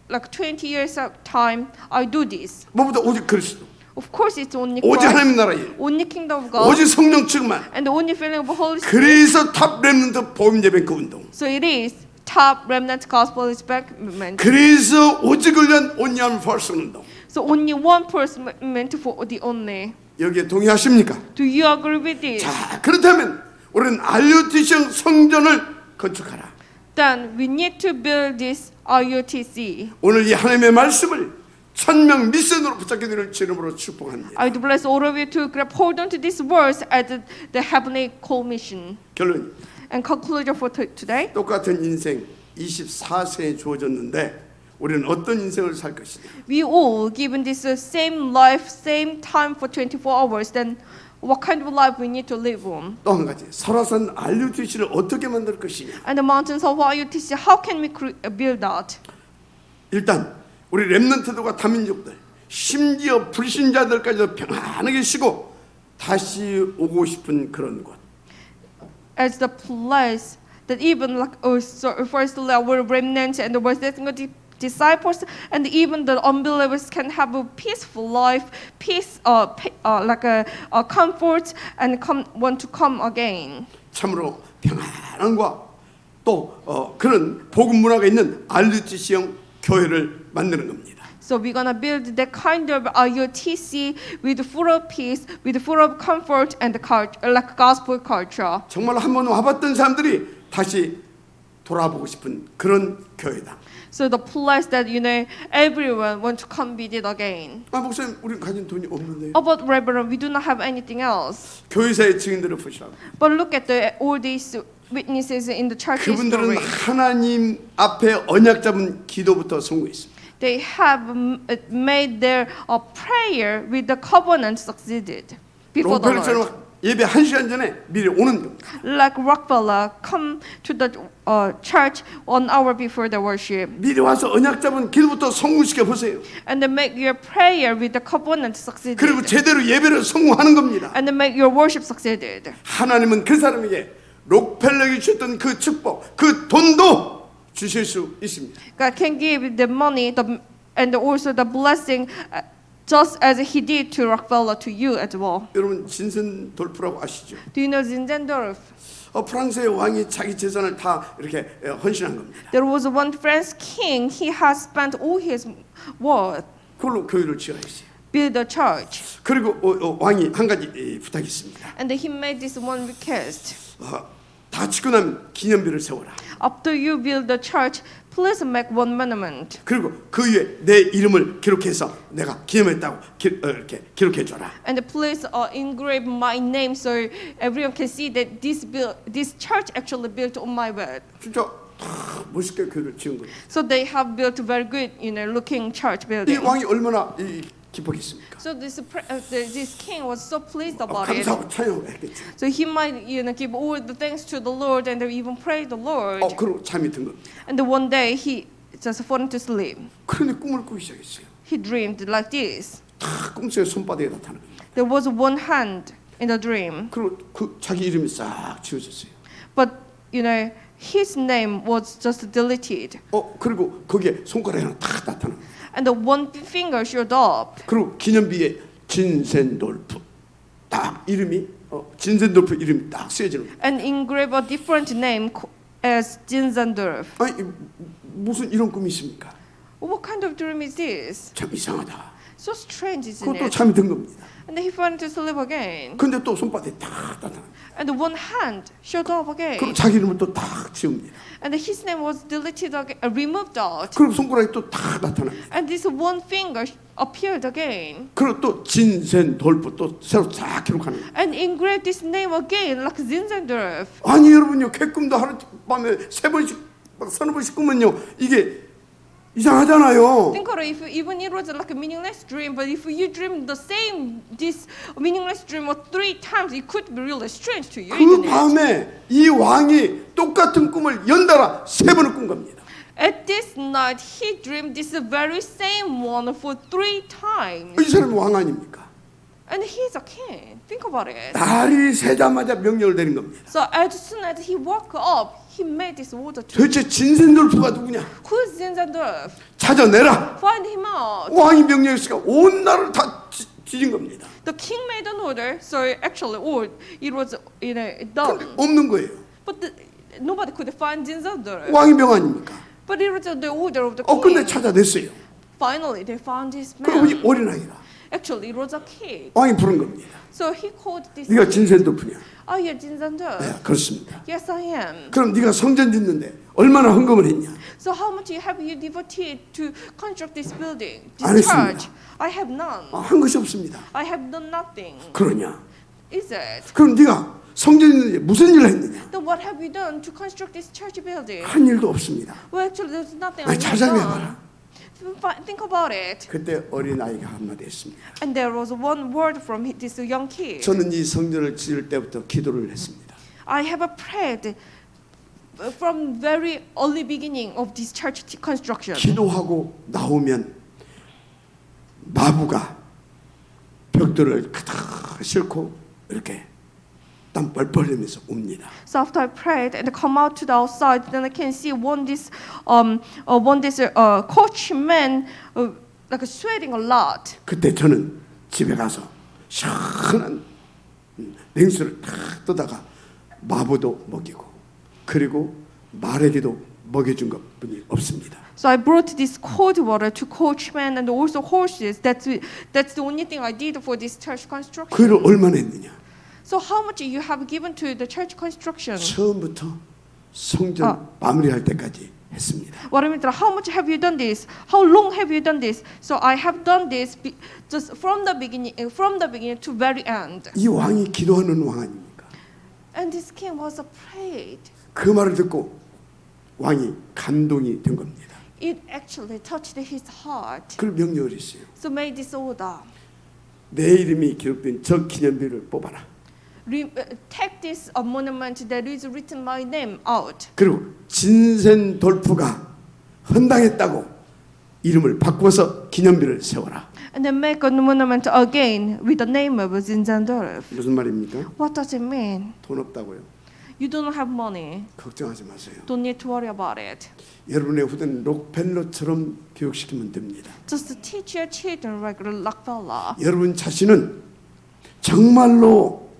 like 20 years of time, I do this. 뭐보다 오직 그리스도, Of course, it's only 오직 Christ, 하나님 나라에, only kingdom of God, 오직 성령 충만. and the only feeling of the Holy Spirit. 그래서 탑 렘넌트 복음 예배그 운동. So it is top remnant gospel respect movement. 그래서 오직을 위한 온유함 벌선 운동. So only one person meant for the only. 여기에 동의하십니까? Do you agree with this? 자, 그렇다면 우리는 RUTC형 성전을 건축하라. Then we need to build this IOTC. 오늘 이 하나님의 말씀을 1000명 미션으로 붙잡게 되는 주님으로 축복합니다. I do bless all of you to grab hold on to these words as the heavenly commission. 결론 And conclusion for today. 똑같은 인생 24세에 주어졌는데 우리는 어떤 인생을 살 것이냐? We all given this same life, same time for 24 hours. Then what kind of life we need to live on? 또 한 가지 설화산 RUTC를 어떻게 만들 것이냐? And the mountains of IOTC, how can we build that? 일단 우리 렘넌트들과 다민족들 심지어 불신자들까지도 평안하게 쉬고 다시 오고 싶은 그런 곳. As the place that even like firstly our remnants and the disciples and even the unbelievers can have a peaceful life, peace, like a comfort, and want to come again. 참으로 평안함과 또 그런 복음 문화가 있는 RUTC형 교회를 만드는 겁니다. So we're gonna build that kind of IOTC with full of peace, with full of comfort and the culture, like gospel culture. 정말 한번 와봤던 사람들이 다시 돌아보고 싶은 그런 교회다. So the place that everyone want to come visit again. 목사님, 우리 가진 돈이 없는데요. But Reverend, we do not have anything else. 교회사의 증인들을 보시라고. But look at all these witnesses in the church 그분들은 history. 하나님 앞에 언약 잡은 기도부터 성공했습니다. They have made their prayer with the covenant succeeded before the Lord. 롱펠처럼 예배 1시간 전에 미리 오는 겁니다. Like Rockefeller, come to the church 1 hour before the worship, 미리 와서 언약 잡은 길부터 성공시켜 보세요. and then make your prayer with the covenant succeeded, 그리고 제대로 예배를 성공하는 겁니다. and then make your worship succeeded. 하나님은 그 사람에게 록펠러에게 주셨던 그 축복, 그 돈도 주실 수 있습니다. God can give the money and also the blessing just as He did to Rockefeller to you as well. 여러분 진센돌프라고 아시죠? Do you know Zinzendorf? 프랑스의 왕이 자기 재산을 다 이렇게 헌신한 겁니다. There was one French king. He has spent all his wealth 그걸로 교회를 지어야 했어요. build a church, 그리고 왕이 한 가지 부탁이 있습니다. and he made this one request. 다 짓고 나면 기념비를 세워라. After you build the church, please make one monument, 그리고 그 위에 내 이름을 기록해서 내가 기념했다고 이렇게 기록해 줘라. and please engrave my name so everyone can see that this church actually built on my word. 진짜 다 멋있게 교회를 지은 거예요. So they have built very good, looking church 이 building. 왕이 얼마나 기뻤겠습니까? So this king was so pleased about it. 감사하고 찬양을 했겠죠. So he might, give all the thanks to the Lord and even pray the Lord. 그리고 잠이 든 겁니다. And then one day he just fallen to sleep. 그런데 꿈을 꾸기 시작했어요. He dreamed like this. 다 꿈속에 손바닥에 나타나는 겁니다. There was one hand in the dream, 그리고 그 자기 이름이 싹 지워졌어요. but his name was just deleted. 그리고 거기에 손가락이 하나 딱 나타납니다. And the one finger showed up. 그리고 기념비에 진센돌프 딱 이름이 진센돌프 이름이 딱 쓰여지는 거예요. And engrave a different name as Zinzendorf. 아니 무슨 이런 꿈이 있습니까? What kind of dream is this? 참 이상하다. So strange, isn't 그것도 it? 잠이 든 겁니다. And then he fell to sleep again. 근데 또 손바닥에 딱 나타납니다. And one hand showed up again. 그리고 자기 이름을 또 딱 지웁니다. And his name was deleted again, removed out. 그리고 손가락이 또 딱 나타납니다. And this one finger appeared again. 그리고 또 진센돌프 또 새로 싹 기록하는 거예요. And engraved this name again, like Zinzendorf. 아니 여러분요, 개꿈도 하룻밤에 3번씩 막 3번씩 꾸면요, 이게 이상하잖아요. Think of it, even it was like a meaningless dream, but if you dream this meaningless dream 3 times, it could be really strange to you. 그 Isn't it? 밤에 이 왕이 똑같은 꿈을 연달아 3번을 꾼 겁니다. At this night, he dreamed this very same one for 3 times. 이 사람이 왕 아닙니까? And he's a king. Think about it. 날이 새자마자 명령을 내린 겁니다. So as soon as he woke up, he made this order to 도대체 진센돌프가 누구냐? who's Zinzendorf? 찾아내라. Find him out. 왕이 명령했으니까 온 나라를 다 뒤진 겁니다. The king made an order, so actually, it was 근데 done. 없는 거예요. But nobody could find Zinzendorf. 왕이 명 아닙니까? But it was the order of the 근데 king. 찾아냈어요. Finally, they found this 그리고 이 man. 어린아이가 Actually, it was a kid. 왕이 부른 겁니다. So he called this. 네가 진센돌프냐? Oh, you're Zinzendorf. 네, 그렇습니다. Yes, I am. 그럼 네가 성전 짓는데 얼마나 헌금을 했냐? So how much have you devoted to construct this building, 안 this 했습니다. church? I have none. 한 것이 없습니다. I have done nothing. 그러냐? Is it? 그럼 네가 성전 짓는데 무슨 일을 했느냐? Then what have you done to construct this church building? 한 일도 없습니다. Well, actually, there's nothing 아니, I have 찾아내봐라. done. Think about it. 그때 어린아이가 한마디 했습니다. And there was one word from this young kid. 저는 이 성전을 지을 때부터 기도를 했습니다. I have prayed from very early beginning of this church construction. 기도하고 나오면 마부가 벽돌을 가득 싣고 이렇게 땀 뻘뻘 흘리면서 옵니다. So after I prayed and come out to the outside, then I can see this coachman like sweating a lot. 그때 저는 집에 가서 시원한 냉수를 탁 떠다가 마부도 먹이고 그리고 말에게도 먹여준 것뿐이 없습니다. So I brought this cold water to coachman and also horses. That's the only thing I did for this church construction. 그를 얼마나 했느냐? So how much you have given to the church construction? 처음부터 성전 마무리할 때까지 했습니다. What I mean, how much have you done this? How long have you done this? So I have done this just from the beginning to very end. 이 왕이 기도하는 왕 아닙니까? And this king was afraid. 그 말을 듣고 왕이 감동이 된 겁니다. It actually touched his heart. 그걸 명령을 했어요. So made this order. 내 이름이 기록된 저 기념비를 뽑아라. take this monument that is written my name out. 그리고 진센돌프가 헌당했다고 이름을 바꿔서 기념비를 세워라. And then make a monument again with the name of Zinzendorf. 무슨 말입니까? What does it mean? 돈 없다고요? You don't have money. 걱정하지 마세요. Don't need to worry about it. 여러분의 후대는 록펠러처럼 교육시키면 됩니다. Just teach your children like Rockefeller. 여러분 자신은 정말로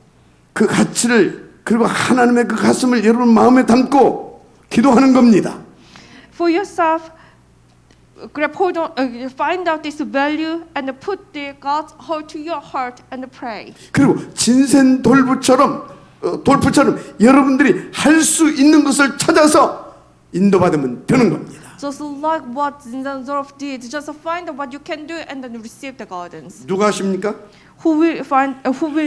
그 가치를 그리고 하나님의 그 가슴을 여러분 마음에 담고 기도하는 겁니다. For yourself, grab hold on, find out this value and put the God's heart to your heart and pray. 그리고 진센 돌프처럼 여러분들이 할 수 있는 것을 찾아서 인도받으면 되는 겁니다. Just like what Zinzendorf did, just find out what you can do and then receive the guidance. 누가 하십니까? Who will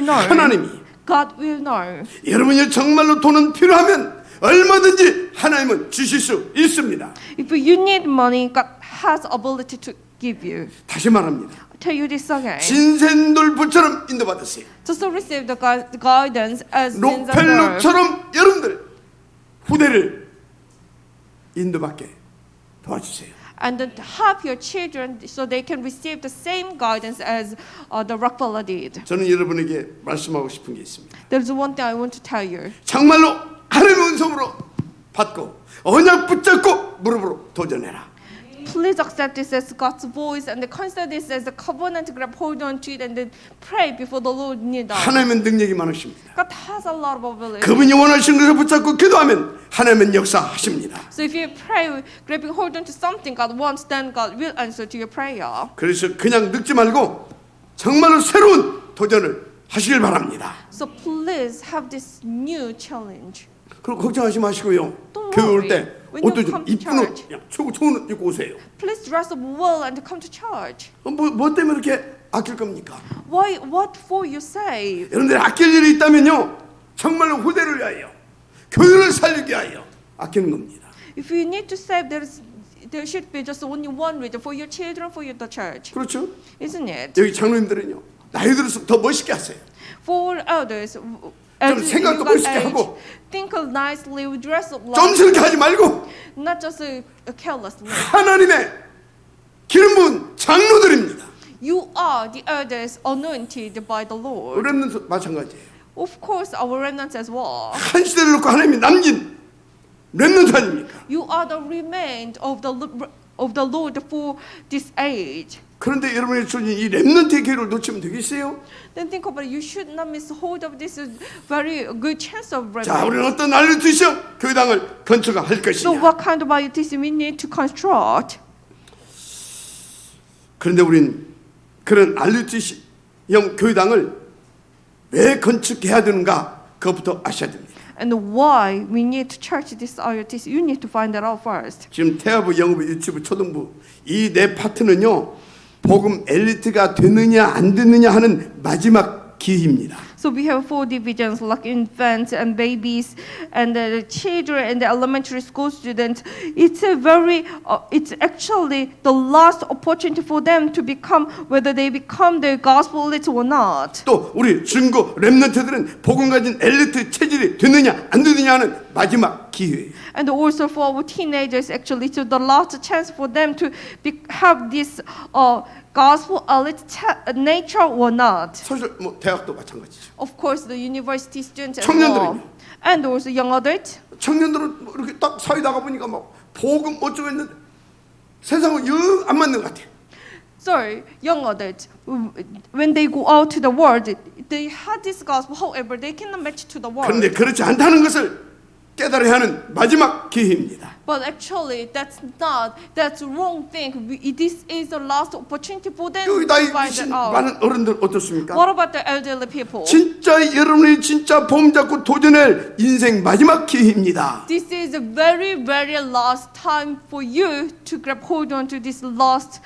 know? 하나님이. God will know. 여러분이 정말로 돈은 필요하면 얼마든지 하나님은 주실 수 있습니다. If you need money, God has ability to give you. 다시 말합니다. I'll tell you this again. 진센돌프처럼 인도받으세요. Just receive the guidance as Zinzendorf. 록펠러처럼 여러분들 후대를 인도받게 도와주세요. And then help your children so they can receive the same guidance as the Rockefeller did. 저는 여러분에게 말씀하고 싶은 게 있습니다. There's one thing I want to tell you. 정말로 하나님의 은총으로 받고 언약 붙잡고 무릎으로 도전해라. Please accept this as God's voice and consider this as a covenant. Grab hold on to it and then pray before the Lord kneel down. 하나님은 능력이 많으십니다. God has a lot of ability. 그분이 원하시는 것을 붙잡고 기도하면 하나님은 역사하십니다. So if you pray, grabbing hold on to something God wants, then God will answer to your prayer. 그래서 그냥 늙지 말고 정말로 새로운 도전을 하시길 바랍니다. So please have this new challenge. 그리고 걱정하지 마시고요. Don't 교회 올 worry. 때 When you 옷도 좀 come to 이쁜 옷, church. 그냥 좋은 옷 입고 오세요. Please dress up well and come to church. 뭐 때문에 이렇게 아낄 겁니까? Why? What for you save? 여러분들 아낄 일이 있다면요, 정말로 후대를 위하여, 교회를 살리기 위하여 아끼는 겁니다. If you need to save, there should be just only one reason for your children, for the church, 그렇죠? isn't it? 여기 장로님들은요, 나이 들어서 더 멋있게 하세요. For elders, as you 생각도 got 멋있게 age, 하고. think nicely, dress up 좀스럽게 하지 말고 not just carelessly. 하나님의 기름 부은 장로들입니다. You are the elders anointed by the Lord. 렘넌트 마찬가지예요. Of course, our remnants as well. 한 시대를 놓고 하나님이 남긴 렘넌트 아닙니까? You are the remain of the Lord for this age. 그런데 여러분의 주님 이 렘넌트의 기회를 놓치면 되겠어요? Then think about it. You should not miss hold of this very good chance of 자, remnant. 우리는 어떤 난리를 드셔 교회당을 건축할 So 것이냐? what kind of biotis we need to construct? 그런데 우린 그런 알루티형 교회당을 왜 건축해야 되는가? 그것부터 아셔야 됩니다. And why we need to church this IoT? You need to find that out first. 지금 태아부, 영어부, 유치부, 초등부 이 네 파트는요, 복음 엘리트가 되느냐 안 되느냐 하는 마지막 기회입니다. So we have 4 divisions like infants and babies and the children and the elementary school students. It's it's actually the last opportunity for them to become whether they become the gospel elite or not. 또 우리 중고 렘넌트들은 복음 가진 엘리트 체질이 되느냐 안 되느냐 하는 마지막 기회예요. And also for our teenagers, actually, it's the last chance for them to have this gospel elite nature or not. 사실 뭐 대학도 마찬가지죠. Of course, the university students as well. 청년들은요? And also young adults. 청년들은 뭐 이렇게 딱 사회 나가 보니까 막 복음 어쩌고 했는데 세상은 영 안 맞는 것 같아요. Sorry, young adults, when they go out to the world, they had this gospel. However, they cannot match to the world. 그런데 그렇지 않다는 것을 깨달아야 하는 마지막 기회입니다. But actually, that's wrong thing. This is the last opportunity for them 여기 to 나이 find 드신 it out. 많은 어른들 어떻습니까? What about the elderly people? 진짜 여러분이 진짜 봄 잡고 도전할 인생 마지막 기회입니다. This is a very, very last time for you to grab hold on to this last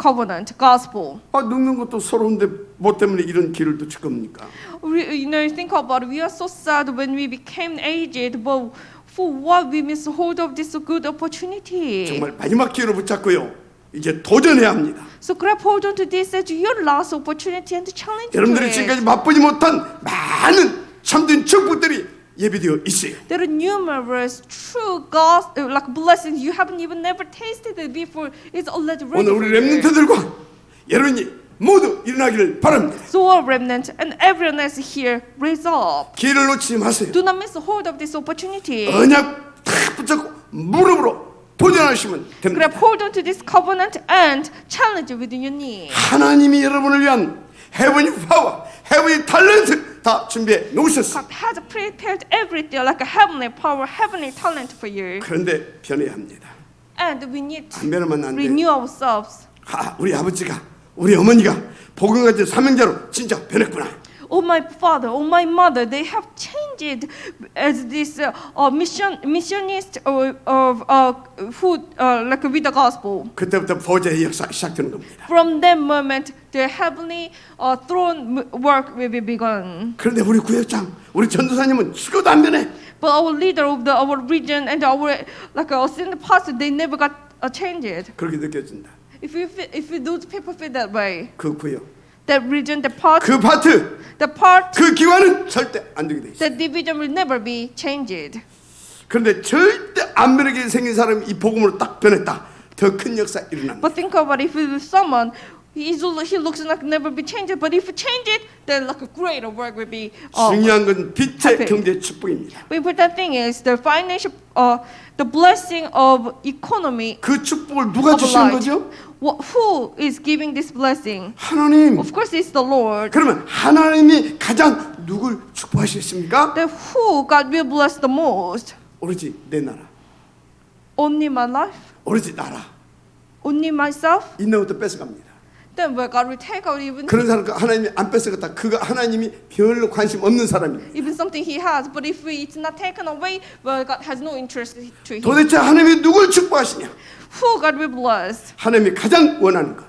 covenant, gospel. 아, 늙는 것도 서러운데 뭐 때문에 이런 길을 놓칠 겁니까? Think about it. We are so sad when we became aged, but for what we miss hold of this good opportunity. 정말 마지막 기회를 붙잡고요. 이제 도전해야 합니다. So grab hold on to this as your last opportunity and challenge 여러분들이 it. 지금까지 맛보지 못한 많은 참된 축복들이 예비되어 있어요. There are numerous true gospel like blessings you haven't even never tasted it before. It's already ready. 오늘 우리 for you. 렘넌트들과 여러분이 모두 일어나기를 바랍니다. So our remnant and everyone else here, raise up. 기회를 놓치지 마세요. Do not miss hold of this opportunity. 언약 탁 붙잡고 무릎으로 도전하시면 됩니다. Grab hold on to this covenant and challenge it with your knee. 하나님이 여러분을 위한 헤븐이 파워, 헤븐이 탤런트 다 준비해 놓으셨어요. God has prepared everything like a heavenly power, heavenly talent for you. 그런데 변해야 합니다. And we need to 안 변하면 안 돼. renew ourselves. 우리 아버지가, 우리 어머니가 복음 가진 사명자로 진짜 변했구나. Oh my father, oh my mother, they have changed as this missionist who like with the gospel. 그때부터 보좌의 역사 시작되는 겁니다. From that moment, the heavenly throne work will be begun. 그런데 우리 구역장, 우리 전도사님은 죽어도 안 변해. But our leader of our region and our like our senior pastor, they never got changed. 그렇게 느껴진다. If those people feel that way, 그 구역, that region, the part, 그 파트, the 그 기관은 절대 안 되게 돼 있어. that division will never be changed. 그런데 절대 안 변하게 생긴 사람이 이 복음으로 딱 변했다. 더 큰 역사 일어납니다. But think about it, if someone he looks like never be changed, but if you change it, then like a greater work will be. 중요한 건 빛의 happen. 경제 축복입니다. The important thing is the financial, the blessing of economy 그 축복을 누가 of 주시는 light. 거죠? Who is giving this blessing? 하나님. Of course, it's the Lord. 그러면 하나님이 가장 누굴 축복하시겠습니까? Then who God will bless the most? 오로지 내 나라, Only my life? 오로지 나라. Only myself? 있는 것도 뺏어갑니다. Then where God will take out even 그런 사람 하나님이 안 뺏어갔다. 그가 하나님이 별로 관심 없는 사람입니다. even something he has, but if it's not taken away, well, God has no interest to him. 도대체 하나님이 누굴 축복하시냐? Who God will bless? 하나님이 가장 원하는 것.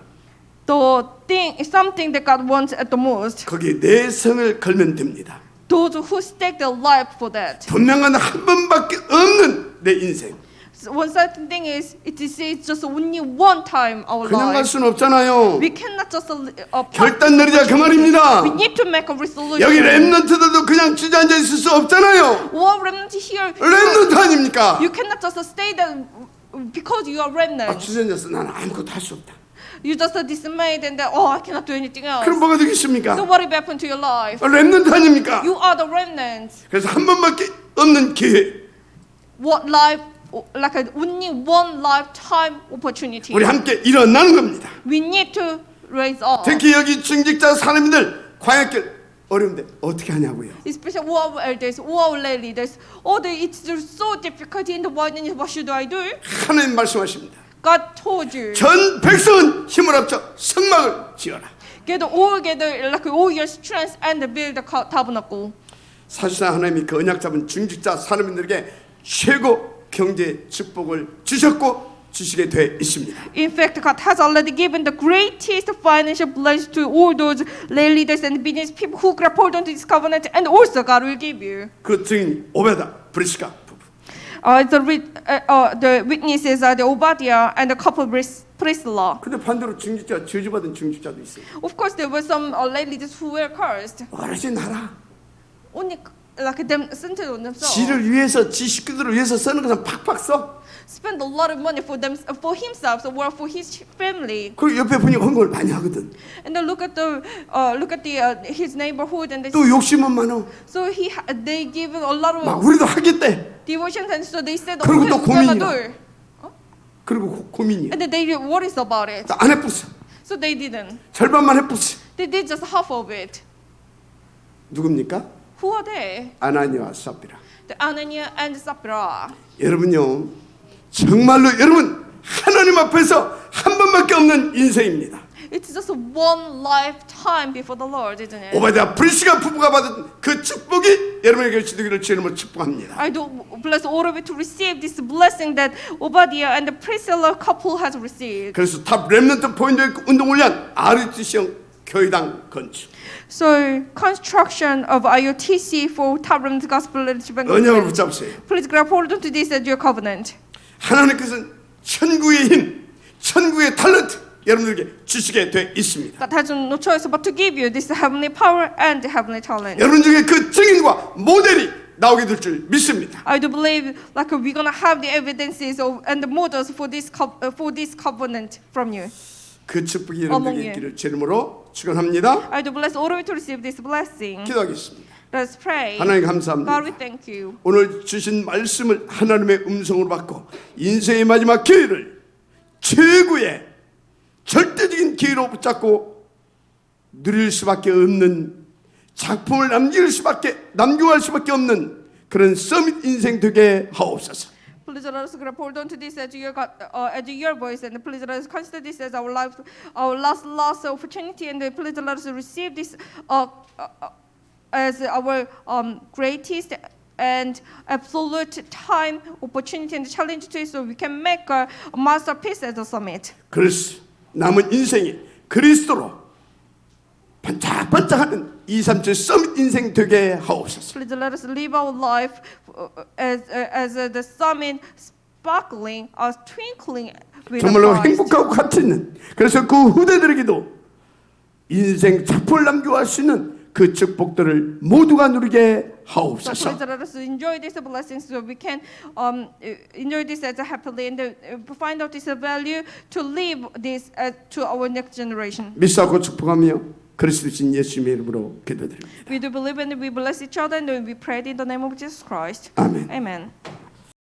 The thing is something that God wants at the most. 거기에 내 성을 걸면 됩니다. Those who stake their life for that. 분명한 한 번밖에 없는 내 인생. So one certain thing is, it is just only one time our 그냥 갈 life. 수는 없잖아요. We cannot just 결단 내리자 그 말입니다. We need to make a resolution. 여기 렘넌트들도 그냥 주저앉아 있을 수 없잖아요. All remnant here. 렘넌트 아닙니까? You cannot just stay there because you are remnant. 주저앉아서 나는 아무것도 할 수 없다. You just dismayed and then, I cannot do anything else. 그럼 뭐가 되겠습니까? So what will happen to your life? 렘넌트 아닙니까? You are the remnant. 그래서 한 번밖에 없는 기회. What life, like only one lifetime opportunity. 우리 함께 일어나는 겁니다. We need to raise up. 특히 여기 중직자 사람들 광역길 어려운데 어떻게 하냐고요. Especially all our elders, all our lay leaders. It's just so difficult in the world. And what should I do? 하나님 말씀하십니다. God told you. 전 백성은 힘을 합쳐 성막을 지어라. Get all together, like all your strength, and build the tabernacle. 사실상 하나님이 그 언약 잡은 중직자 사람들에게 최고 경제 축복을 주셨고 주시게 돼 있습니다. In fact, God has already given the greatest financial blessing to all those lay leaders and business people who grab hold onto this covenant, and also God will give you. 그 증인 오베다 브리스가 부부. The witnesses are the Obadiah and the couple Priscilla. 근데 반대로 중직자 저주받은 중직자도 있어요. Of course, there were some lay leaders who were cursed. 어르신 나라. Only like them centered on themselves. 지를 위해서 지 식구들을 위해서 쓰는 것은 팍팍 써. Spend a lot of money for them, for himself, or for his family. 그 옆에 분이 헌금을 많이 하거든. And then look at his neighborhood, and 또 욕심은 많어. so they give a lot 막 of 우리도 하겠대. devotions, and so they said, 그리고 또 we're gonna 고민이야. do. 그리고 고민이야. And then they worries about it, 안 해뿌어. so they didn't. 절반만 해뿌어. They did just half of it. 누굽니까? Who are they? 아나니와 사피라. The Ananias and Sapphira. 여러분요, 정말로 여러분 하나님 앞에서 한 번밖에 없는 인생입니다. It's just one lifetime before the Lord, isn't it? 오바댜 브리스가 부부가 받은 그 축복이 여러분에게 주기를 주님을 축복합니다. I do bless all of you to receive this blessing that Obadiah and the Priscilla couple has received. 그래서 탑 렘넌트 포인트 운동훈련 RUTC형 교회당 건축. So construction of IOTC for Tabernacle Gospel Leadership and 언약을 Government. 붙잡으세요. Please grab hold onto this as your covenant. 하나님께서는 천국의 힘, 천국의 탤런트 여러분들에게 주시게 돼 있습니다. God has no choice but to give you this heavenly power and heavenly talent. 여러분 중에 그 증인과 모델이 나오게 될 줄 믿습니다. I do believe like we're gonna have the evidences of and the models for this covenant from you. 그 축복이 Among 여러분에게 you. 있기를 제 이름으로 축원합니다. I do bless all of you to receive this blessing. 기도하겠습니다. Let's pray. 하나님 God, 감사합니다. we thank you. 오늘 주신 말씀을 하나님의 음성으로 받고 인생의 마지막 기회를 최고의 절대적인 기회로 붙잡고 누릴 수밖에 없는 작품을 남겨갈 수밖에 없는 그런 서밋 인생 되게 하옵소서. Please let us hold on to this as your voice, and please let us consider this as our life, our last opportunity, and please let us receive this as our greatest and absolute time, opportunity, and challenge to so we can make a masterpiece as a summit. 그래서 남은 인생이 그리스도로 반짝반짝하는 237 서밋 인생 되게 하옵소서. Please let us live our life as the summit, sparkling or twinkling with 정말로 Christ. 행복하고 가치 있는 그래서 그 후대들에게도 인생 작품을 남겨갈 수 있는 그 축복들을 모두가 누리게 So 하옵소서. please let us enjoy these blessings so we can enjoy this as a happily and find out this value to live this to our next generation. 믿사고 축복하며 그리스도신 예수님의 이름으로 기도드립니다. We do believe and we bless each other and we pray in the name of Jesus Christ. 아멘. Amen.